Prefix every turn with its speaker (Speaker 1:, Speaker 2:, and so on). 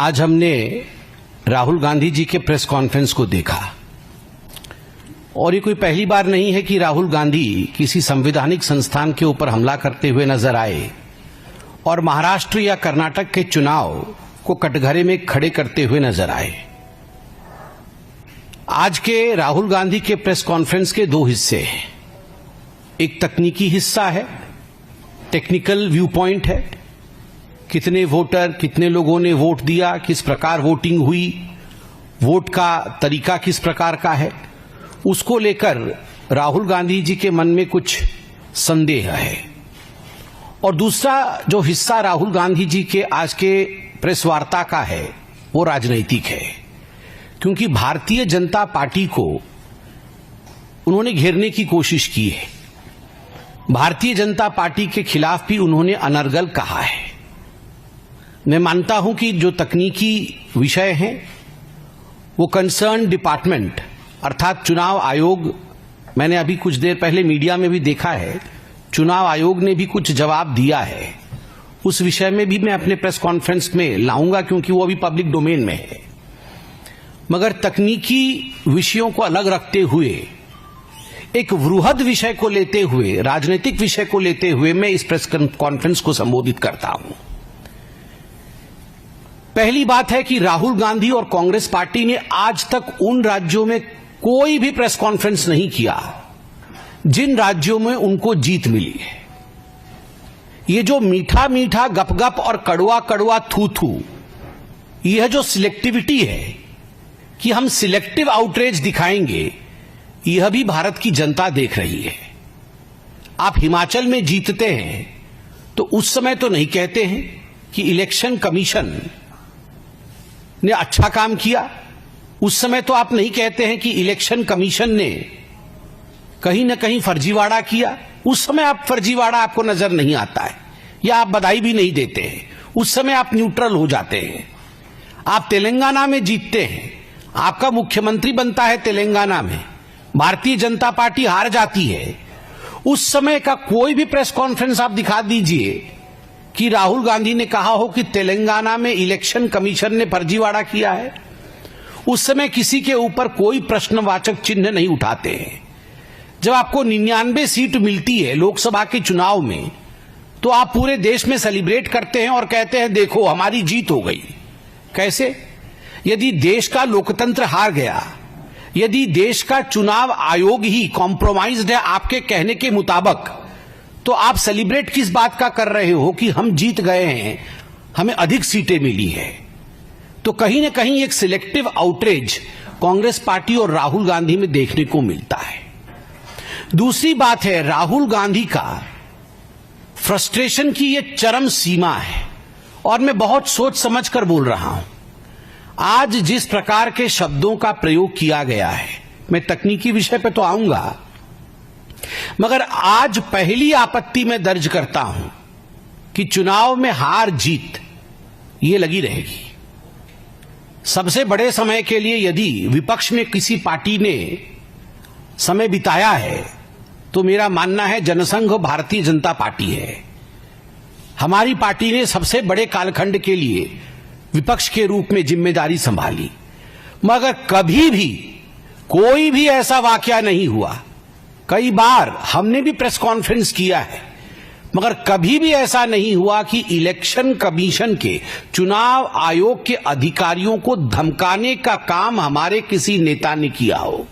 Speaker 1: आज हमने राहुल गांधी जी के प्रेस कॉन्फ्रेंस को देखा और ये कोई पहली बार नहीं है कि राहुल गांधी किसी संवैधानिक संस्थान के ऊपर हमला करते हुए नजर आए और महाराष्ट्र या कर्नाटक के चुनाव को कटघरे में खड़े करते हुए नजर आए। आज के राहुल गांधी के प्रेस कॉन्फ्रेंस के दो हिस्से हैं। एक तकनीकी हिस्सा है, टेक्निकल व्यू पॉइंट है, कितने वोटर, कितने लोगों ने वोट दिया, किस प्रकार वोटिंग हुई, वोट का तरीका किस प्रकार का है, उसको लेकर राहुल गांधी जी के मन में कुछ संदेह है। और दूसरा जो हिस्सा राहुल गांधी जी के आज के प्रेस वार्ता का है वो राजनीतिक है, क्योंकि भारतीय जनता पार्टी को उन्होंने घेरने की कोशिश की है। भारतीय जनता पार्टी के खिलाफ भी उन्होंने अनर्गल कहा है। मैं मानता हूं कि जो तकनीकी विषय हैं वो कंसर्न डिपार्टमेंट अर्थात चुनाव आयोग, मैंने अभी कुछ देर पहले मीडिया में भी देखा है, चुनाव आयोग ने भी कुछ जवाब दिया है। उस विषय में भी मैं अपने प्रेस कॉन्फ्रेंस में लाऊंगा क्योंकि वो अभी पब्लिक डोमेन में है। मगर तकनीकी विषयों को अलग रखते हुए एक वृहद विषय को लेते हुए, राजनीतिक विषय को लेते हुए मैं इस प्रेस कॉन्फ्रेंस को संबोधित करता हूं। पहली बात है कि राहुल गांधी और कांग्रेस पार्टी ने आज तक उन राज्यों में कोई भी प्रेस कॉन्फ्रेंस नहीं किया जिन राज्यों में उनको जीत मिली है। ये जो मीठा मीठा गपगप और कड़वा कड़वा थू थू, यह जो सिलेक्टिविटी है कि हम सिलेक्टिव आउटरीच दिखाएंगे, यह भी भारत की जनता देख रही है। आप हिमाचल में जीतते हैं तो उस समय तो नहीं कहते हैं कि इलेक्शन कमीशन ने अच्छा काम किया, उस समय तो आप नहीं कहते हैं कि इलेक्शन कमीशन ने कहीं ना कहीं फर्जीवाड़ा किया। उस समय आप फर्जीवाड़ा आपको नजर नहीं आता है या आप बधाई भी नहीं देते हैं, उस समय आप न्यूट्रल हो जाते हैं। आप तेलंगाना में जीतते हैं, आपका मुख्यमंत्री बनता है तेलंगाना में, भारतीय जनता पार्टी हार जाती है, उस समय का कोई भी प्रेस कॉन्फ्रेंस आप दिखा दीजिए कि राहुल गांधी ने कहा हो कि तेलंगाना में इलेक्शन कमीशन ने फर्जीवाड़ा किया है। उस समय किसी के ऊपर कोई प्रश्नवाचक चिन्ह नहीं उठाते हैं। जब आपको 99 सीट मिलती है लोकसभा के चुनाव में तो आप पूरे देश में सेलिब्रेट करते हैं और कहते हैं देखो हमारी जीत हो गई। कैसे? यदि देश का लोकतंत्र हार गया, यदि देश का चुनाव आयोग ही कॉम्प्रोमाइज्ड है आपके कहने के मुताबिक, तो आप सेलिब्रेट किस बात का कर रहे हो कि हम जीत गए हैं, हमें अधिक सीटें मिली है। तो कहीं ना कहीं एक सिलेक्टिव आउटरीच कांग्रेस पार्टी और राहुल गांधी में देखने को मिलता है। दूसरी बात है, राहुल गांधी का फ्रस्ट्रेशन की ये चरम सीमा है और मैं बहुत सोच समझ कर बोल रहा हूं। आज जिस प्रकार के शब्दों का प्रयोग किया गया है, मैं तकनीकी विषय पे तो आऊंगा, मगर आज पहली आपत्ति में दर्ज करता हूं कि चुनाव में हार जीत ये लगी रहेगी। सबसे बड़े समय के लिए यदि विपक्ष में किसी पार्टी ने समय बिताया है तो मेरा मानना है जनसंघ भारतीय जनता पार्टी है। हमारी पार्टी ने सबसे बड़े कालखंड के लिए विपक्ष के रूप में जिम्मेदारी संभाली, मगर कभी भी कोई भी ऐसा वाकया नहीं हुआ। कई बार हमने भी प्रेस कॉन्फ्रेंस किया है, मगर कभी भी ऐसा नहीं हुआ कि इलेक्शन कमीशन के, चुनाव आयोग के अधिकारियों को धमकाने का काम हमारे किसी नेता ने किया हो।